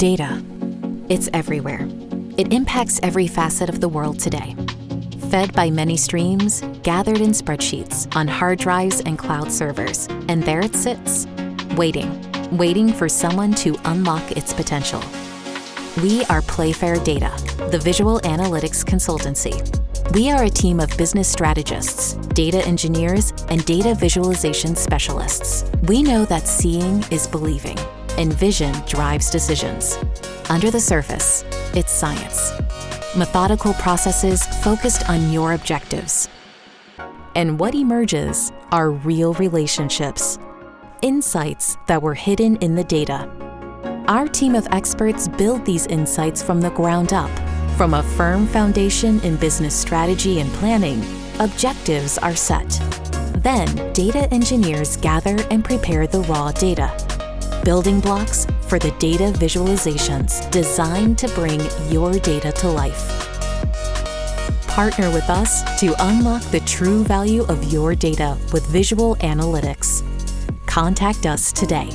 Data. It's everywhere. It impacts every facet of the world today. Fed by many streams, gathered in spreadsheets, on hard drives and cloud servers. And there it sits, waiting for someone to unlock its potential. We are Playfair Data, the visual analytics consultancy. We are a team of business strategists, data engineers, and data visualization specialists. We know that seeing is believing, and vision drives decisions. Under the surface, it's science. Methodical processes focused on your objectives. And what emerges are real relationships, insights that were hidden in the data. Our team of experts build these insights from the ground up. From a firm foundation in business strategy and planning, objectives are set. Then, data engineers gather and prepare the raw data. Building blocks for the data visualizations designed to bring your data to life. Partner with us to unlock the true value of your data with visual analytics. Contact us today.